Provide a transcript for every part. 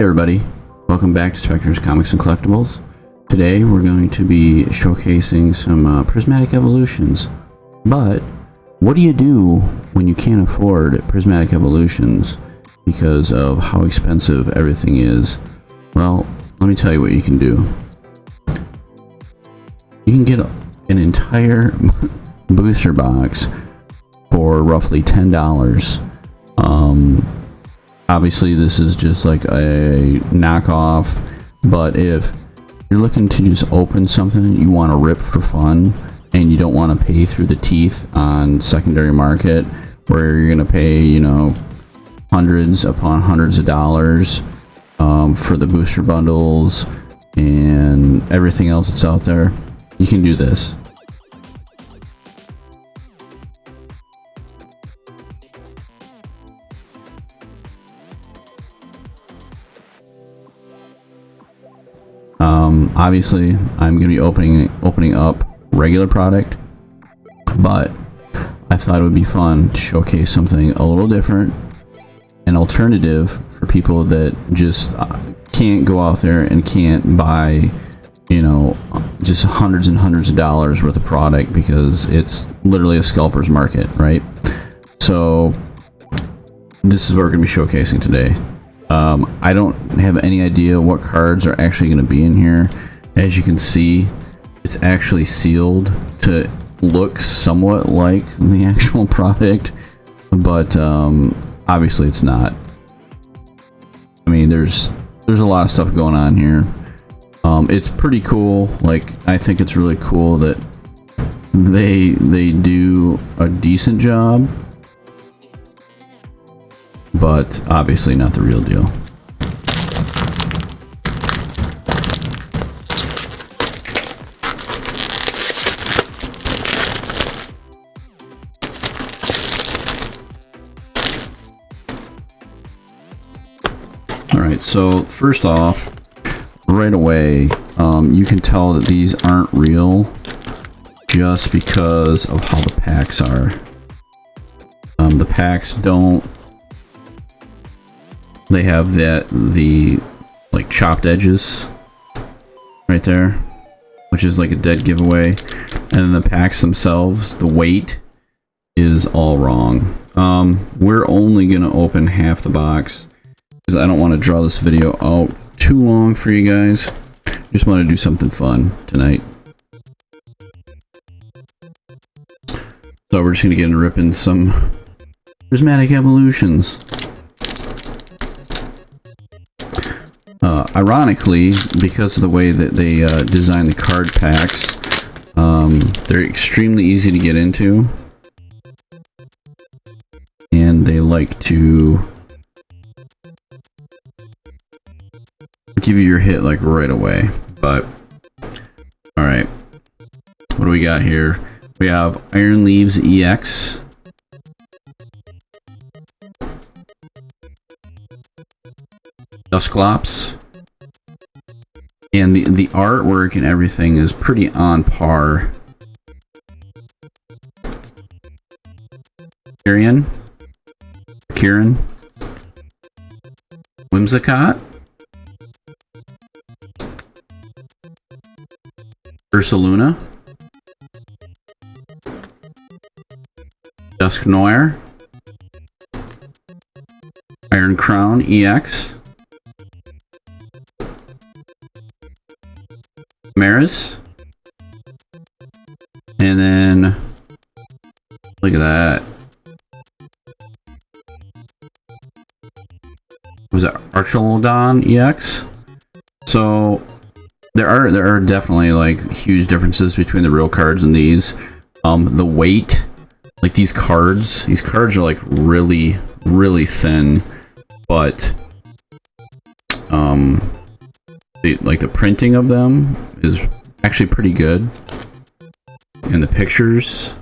Hey everybody, welcome back to Spectre's Comics and Collectibles. Today we're going to be showcasing some Prismatic Evolutions. But what do you do when you can't afford Prismatic Evolutions because of how expensive everything is? Well, let me tell you what you can do. You can get an entire booster box for roughly $10. Obviously this is just like a knockoff, but if you're looking to just open something you want to rip for fun and you don't want to pay through the teeth on secondary market where you're going to pay, you know, hundreds upon hundreds of dollars for the booster bundles and everything else that's out there, you can do this. Obviously I'm going to be opening up regular product, but I thought it would be fun to showcase something a little different, an alternative for people that just can't go out there and can't buy, you know, just hundreds and hundreds of dollars worth of product because it's literally a scalper's market, right? So this is what we're going to be showcasing today. I don't have any idea what cards are actually going to be in here. As you can see, it's actually sealed to look somewhat like the actual product, but obviously it's not. I mean, there's a lot of stuff going on here. It's pretty cool. Like, I think it's really cool that they do a decent job, but obviously not the real deal. Alright, so first off, right away, you can tell that these aren't real just because of how the packs are. The packs don't... They have the like chopped edges right there, which is like a dead giveaway. And then the packs themselves, the weight is all wrong. We're only gonna open half the box because I don't want to draw this video out too long for you guys. Just want to do something fun tonight. So we're just gonna get into ripping some Prismatic Evolutions. Ironically, because of the way that they design the card packs, they're extremely easy to get into, and they like to give you your hit like right away. But all right, what do we got here? We have Iron Leaves EX, Dusclops, and the artwork and everything is pretty on par. Kieran, Whimsicott, Ursaluna, Dusk Noir, Iron Crown EX, Maris, and then look at that. Was it Archelodon EX? So there are definitely like huge differences between the real cards and these. The weight, like these cards are like really thin, but the printing of them is actually pretty good, and the pictures,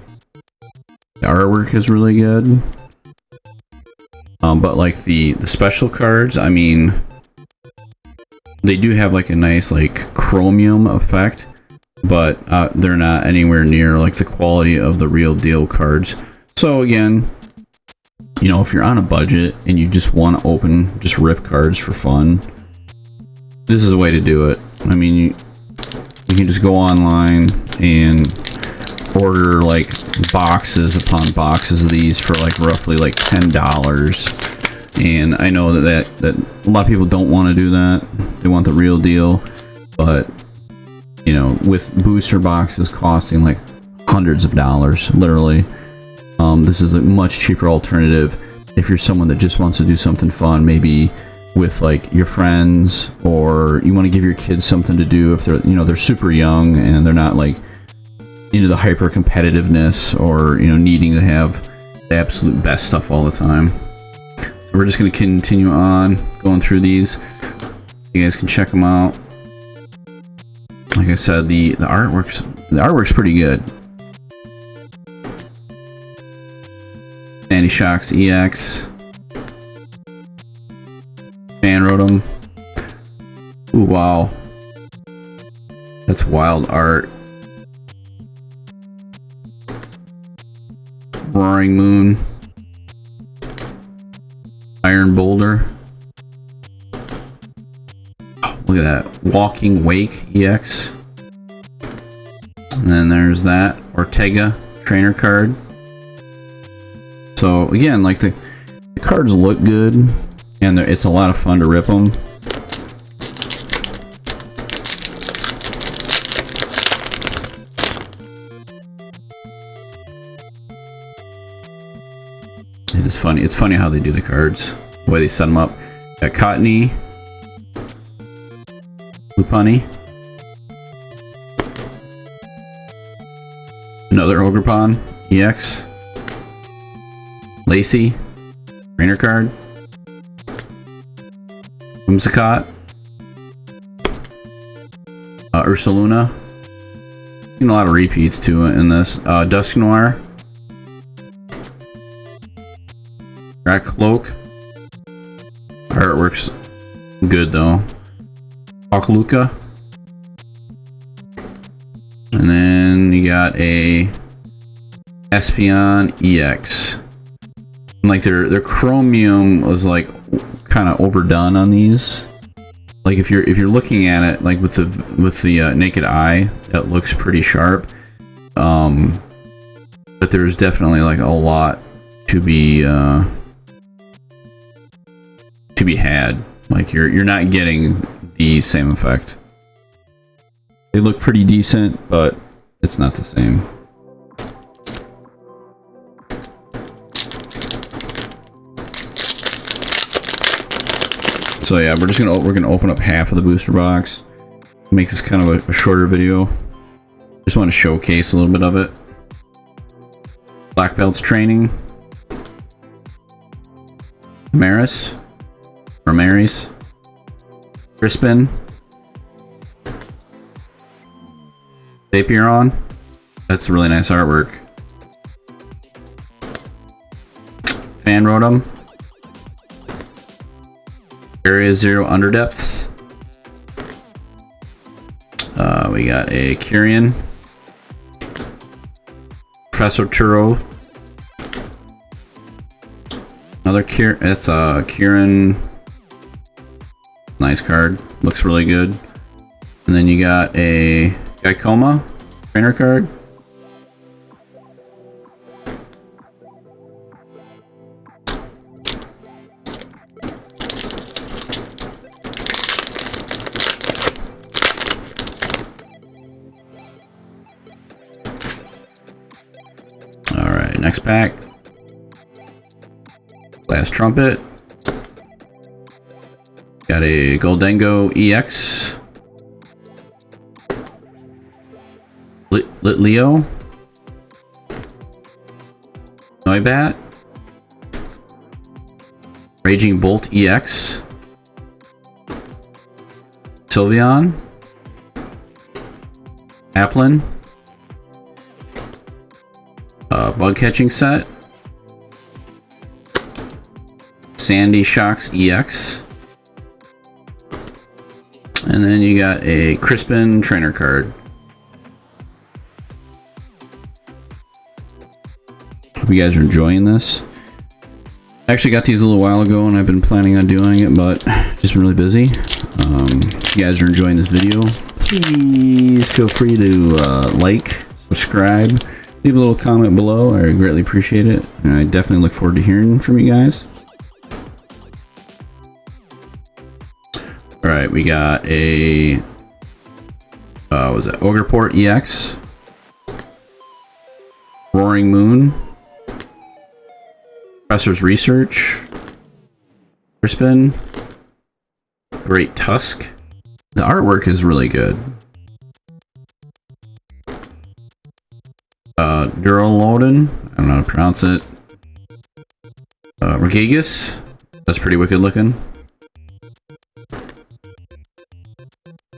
the artwork is really good. But like the special cards, I mean, they do have like a nice like chromium effect, but they're not anywhere near like the quality of the real deal cards. So again, you know, if you're on a budget and you just want to open just rip cards for fun, this is a way to do it. I mean, you can just go online and order like boxes upon boxes of these for like roughly like $10. And I know that a lot of people don't want to do that. They want the real deal, but you know, with booster boxes costing like hundreds of dollars, literally, this is a much cheaper alternative if you're someone that just wants to do something fun, maybe with like your friends, or you want to give your kids something to do if they're, you know, they're super young and they're not like into the hyper competitiveness, or, you know, needing to have the absolute best stuff all the time. So we're just going to continue on going through these. You guys can check them out. Like I said, the artwork's pretty good. Sandy Shocks EX. Fan wrote them. Ooh, wow. That's wild art. Roaring Moon. Iron Boulder. Oh, look at that. Walking Wake EX. And then there's that Ortega trainer card. So again, like the cards look good, and it's a lot of fun to rip them. It is funny. It's funny how they do the cards, the way they set them up. Got Cottony, Lopunny, another Ogrepon EX, Lacey, trainer card, Whimsicott, Ursaluna. A lot of repeats too in this. Dusk Noir, Crack Cloak. Artwork's good though. Hawkluka. And then you got a Espeon EX. And like their chromium was like kind of overdone on these. Like if you're looking at it like with the naked eye, it looks pretty sharp. But there's definitely like a lot to be had. Like you're not getting the same effect. They look pretty decent, but it's not the same. So yeah, we're gonna open up half of the booster box. Make this kind of a shorter video. Just want to showcase a little bit of it. Black Belts Training. Ramirez. Crispin. Vaporeon. That's really nice artwork. Fan Rotom. Area Zero Underdepths. We got a Kyrian. Professor Churro. Another Kyrian. That's a Kyrian. Nice card. Looks really good. And then you got a Gaikoma trainer card. Alright, next pack. Glass Trumpet. Got a Goldengo EX. Litleo. Noibat. Raging Bolt EX. Sylveon. Applin. Bug catching set. Sandy Shocks EX. And then you got a Crispin trainer card. Hope you guys are enjoying this. I actually got these a little while ago and I've been planning on doing it, but just been really busy. If you guys are enjoying this video, please feel free to like, subscribe, leave a little comment below. I greatly appreciate it, and I definitely look forward to hearing from you guys. All right, we got a what was that? Ogreport EX, Roaring Moon, Professor's Research, Crispin, Great Tusk. The artwork is really good. Duralodon, I don't know how to pronounce it. Regigigas, that's pretty wicked looking.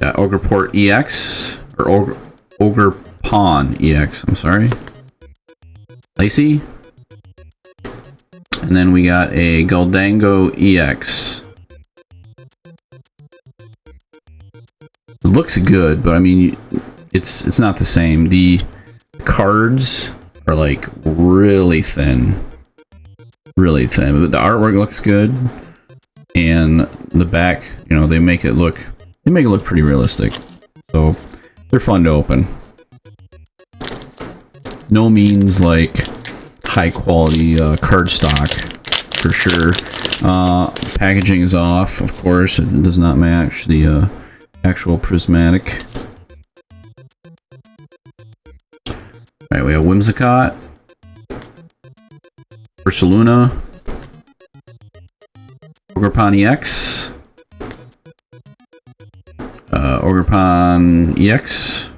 Ogreport EX, or Ogerpon EX, I'm sorry. Lacey. And then we got a Goldango EX. It looks good, but I mean, it's not the same. The cards are like really thin. Really thin. But the artwork looks good. And the back, you know, they make it look pretty realistic. So they're fun to open. No means like high quality card stock for sure. Packaging is off, of course. It does not match the actual prismatic. Alright, we have Whimsicott, Ursaluna, Ogerpon EX, Ogerpon EX,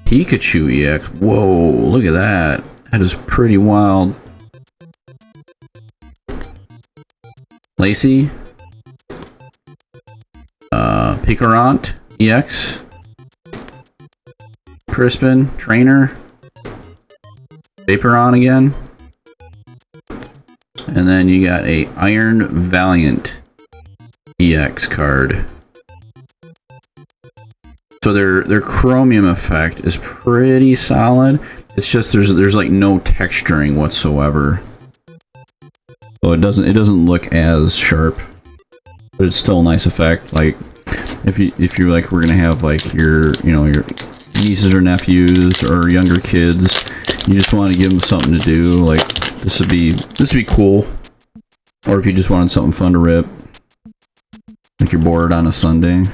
Pikachu EX. Whoa, look at that. That is pretty wild. Lacey, Picarant EX, Crispin, Trainer, Vaporon again, and then you got a Iron Valiant EX card. So their chromium effect is pretty solid. It's just there's like no texturing whatsoever. So it doesn't look as sharp, but it's still a nice effect. Like if you're like, we're gonna have like your nieces or nephews or younger kids, you just want to give them something to do, like this would be cool. Or if you just wanted something fun to rip, like you're bored on a Sunday.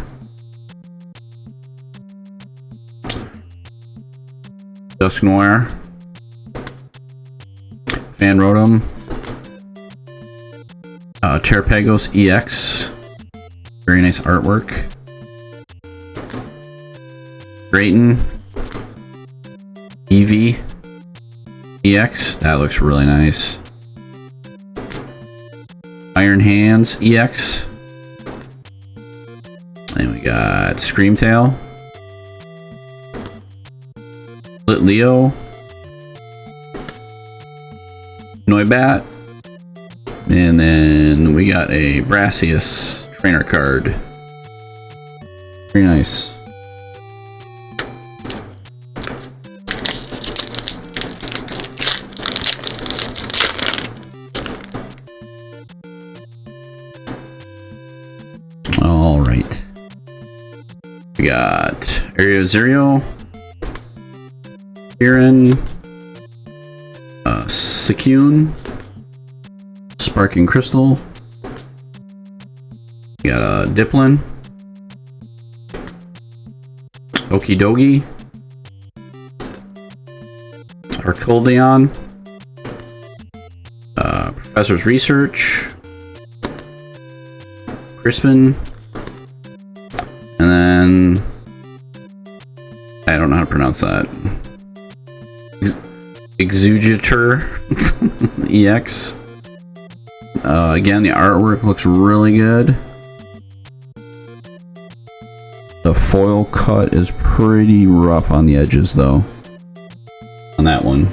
Dusknoir, Fanrotom, Terrapagos EX, very nice artwork. Drayton, Eevee EX, that looks really nice. Iron Hands EX, and we got Screamtail, Leo, Noibat, and then we got a Brassius trainer card. Very nice. All right. We got Aerosero, Kieran, Suicune, Sparking Crystal. We got Diplin, Okidogi, Arcoldion, Professor's Research, Crispin, and then I don't know how to pronounce that. Exugator EX. Again, the artwork looks really good. The foil cut is pretty rough on the edges, though, on that one.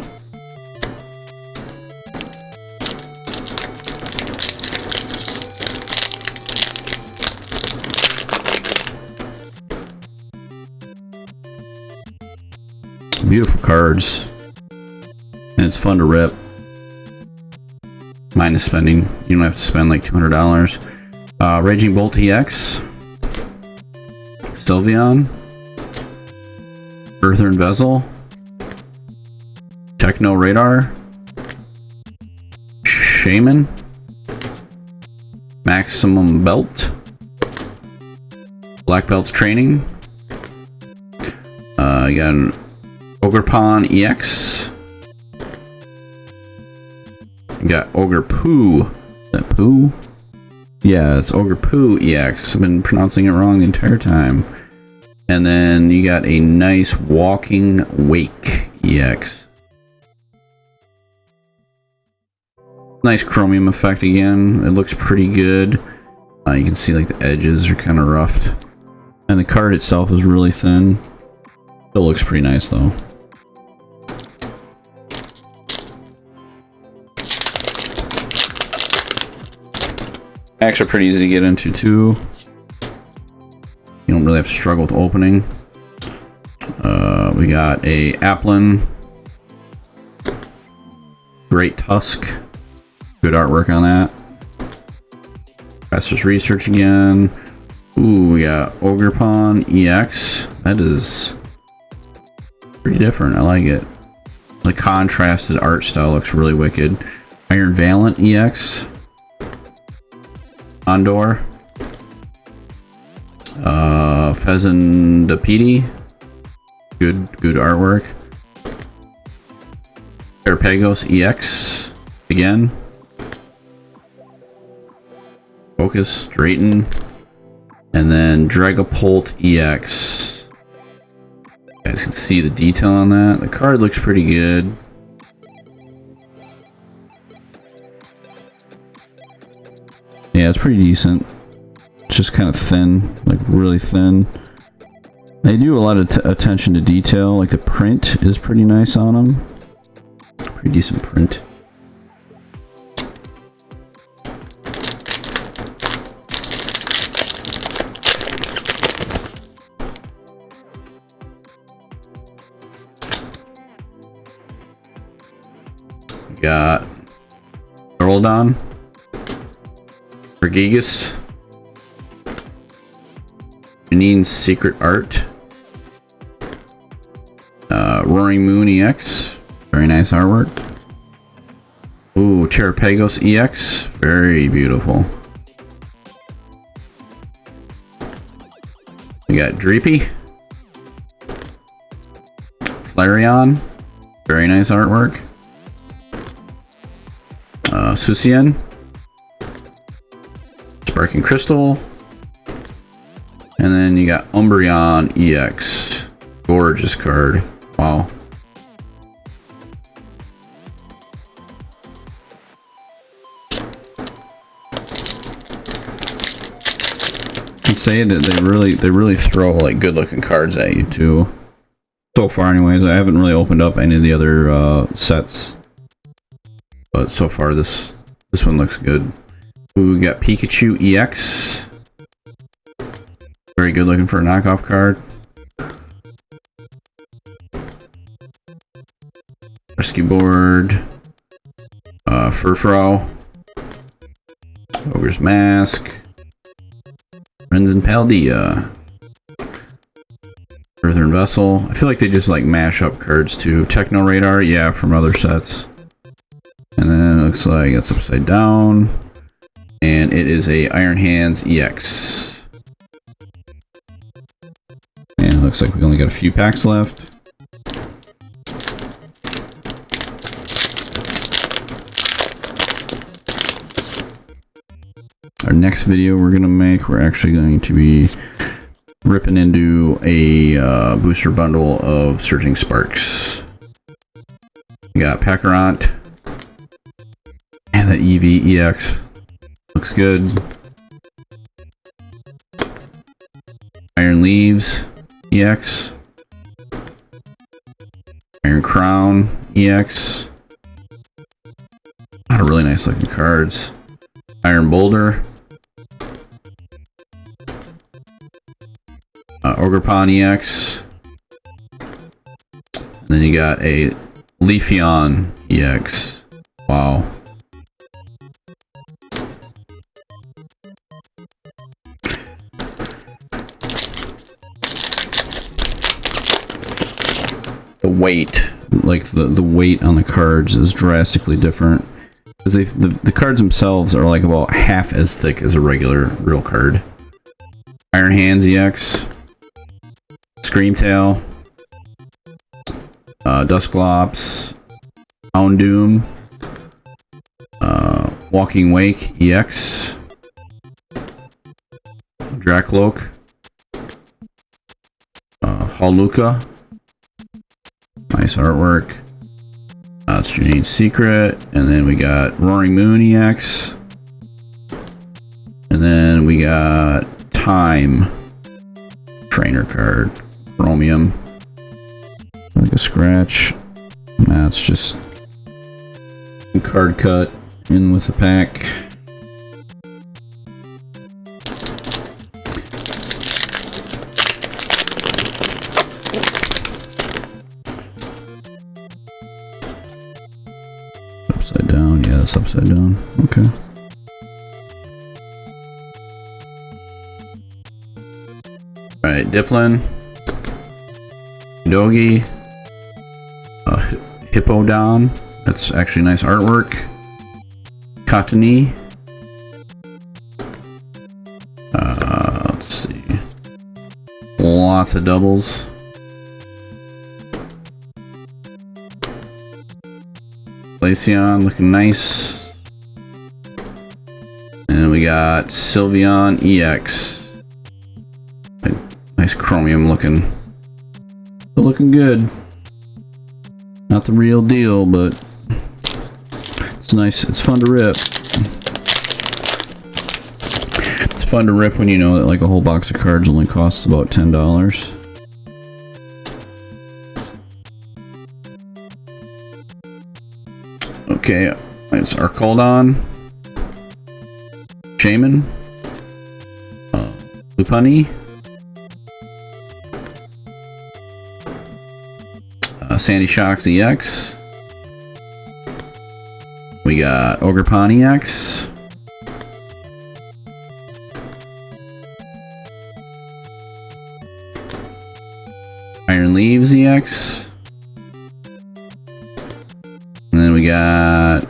Beautiful cards, and it's fun to rip. Minus spending, you don't have to spend like $200. Raging Bolt EX, Sylveon, Earthen Vessel, Techno Radar, Shaman, Maximum Belt, Black Belt's Training. You got an Ogerpon EX. You got Ogerpoo. Is that Poo? Yeah, it's Ogerpoo EX. I've been pronouncing it wrong the entire time. And then you got a nice Walking Wake EX. Nice chromium effect again. It looks pretty good. You can see like the edges are kind of roughed. And the card itself is really thin. Still looks pretty nice though. Packs are pretty easy to get into too. You don't really have to struggle with opening. We got a Applin, Great Tusk, good artwork on that. Professor's Research again. Ooh, we got Ogerpon EX. That is pretty different. I like it. The contrasted art style looks really wicked. Iron Valiant EX. Condor. Pheasantipede. Good artwork. Terapagos EX again. Focus, Drayton. And then Dragapult EX. You guys can see the detail on that. The card looks pretty good. Yeah, it's pretty decent. It's just kind of thin, like really thin. They do a lot of attention to detail, like the print is pretty nice on them. Pretty decent print. We got Earldon, Regigigas, Janine's Secret Art, Roaring Moon EX, very nice artwork. Ooh, Terapagos EX, very beautiful. We got Dreepy, Flareon, very nice artwork. Suicien, Sparking Crystal, and then you got Umbreon EX. Gorgeous card. Wow. I can say that they really throw like good looking cards at you too. So far anyways, I haven't really opened up any of the other sets. But so far this one looks good. Ooh, we got Pikachu EX. Very good looking for a knockoff card. Rescue Board. Furfrou. Ogre's Mask. Renzen Paldea. Earthen Vessel. I feel like they just like mash up cards too. Techno Radar, yeah, from other sets. And then it looks like it's upside down. And it is a Iron Hands EX. And it looks like we only got a few packs left. Our next video we're going to make, we're actually going to be ripping into a booster bundle of Surging Sparks. We got Pacarant. And that EV EX looks good. Iron Leaves EX. Iron Crown EX. A lot of really nice looking cards. Iron Boulder. Ogerpon EX. And then you got a Leafeon EX. Wow. weight, like the weight on the cards is drastically different. Because the cards themselves are like about half as thick as a regular real card. Iron Hands EX, Screamtail, Dusclops, Houndoom, Walking Wake EX, Dracloak, Haluka, nice artwork. It's Janine's Secret, and then we got Roaring Moon EX, and then we got Time trainer card, Chromium, like a scratch. That's just a card cut in with the pack. Upside down, yeah, it's upside down. Okay. Alright, Diplin, Dogi, Hippodon, that's actually nice artwork. Cottony, let's see, lots of doubles. Glaceon looking nice. And we got Sylveon EX. Nice chromium looking. Still looking good. Not the real deal, but it's nice. It's fun to rip. It's fun to rip when you know that like a whole box of cards only costs about $10. Okay, it's Arcoldon, Shaman, Lupani, Sandy Shocks EX, we got Ogerpon EX, Iron Leaves EX, and then we got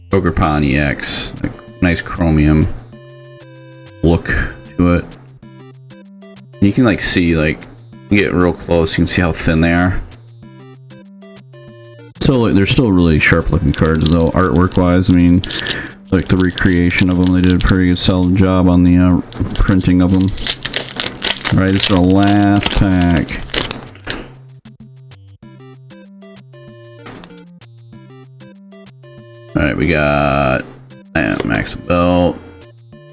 Ogerpon EX, like nice chromium look to it. And you can like see, like, you get real close, you can see how thin they are. So like, they're still really sharp looking cards though, artwork wise. I mean, like the recreation of them, they did a pretty good solid job on the printing of them. Alright, this is our last pack. Alright, we got Max Belt,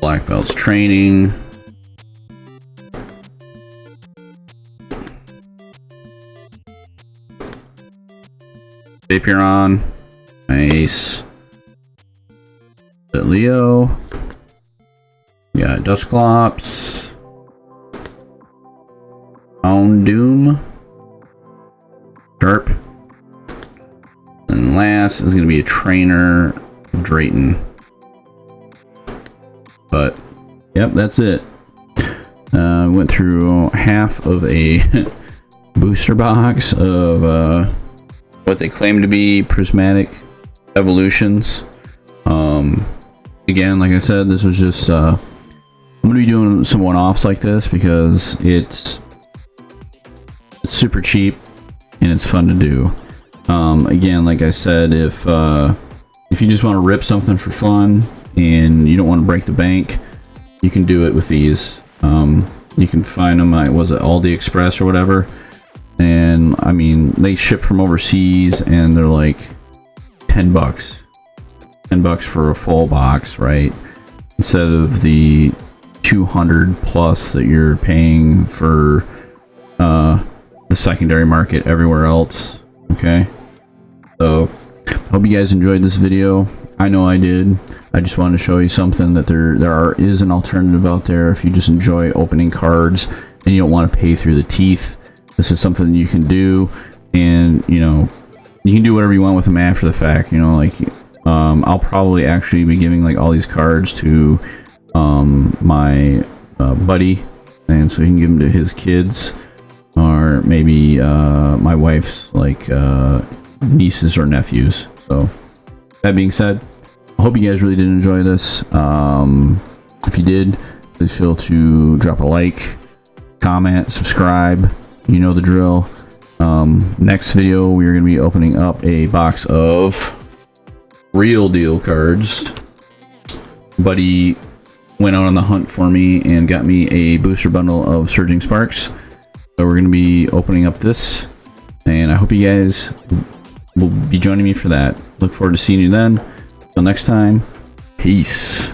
Black Belt's Training, Vaporeon, nice, Leo, we got Dusclops, Houndoom, Sharp, and last is going to be a trainer, Drayton. But yep, that's it. Went through half of a booster box of what they claim to be Prismatic Evolutions. Again, like I said, this was just I'm gonna be doing some one-offs like this because it's super cheap and it's fun to do. Again, like I said, if you just want to rip something for fun and you don't want to break the bank, you can do it with these. You can find them at, was it Aldi Express or whatever, and I mean they ship from overseas and they're like $10 for a full box, right? Instead of the 200 plus that you're paying for the secondary market everywhere else. Okay, so hope you guys enjoyed this video. I know I did. I just wanted to show you something that there is an alternative out there if you just enjoy opening cards and you don't want to pay through the teeth. This is something you can do, and you know, you can do whatever you want with them after the fact. You know, like I'll probably actually be giving like all these cards to my buddy, and so he can give them to his kids. or maybe my wife's like nieces or nephews. So that being said, I hope you guys really did enjoy this. If you did, please feel to drop a like, comment, subscribe. You know the drill. Next video, we're going to be opening up a box of real deal cards. Buddy went out on the hunt for me and got me a booster bundle of Surging Sparks. So we're going to be opening up this, and I hope you guys will be joining me for that. Look forward to seeing you then. Until next time, peace.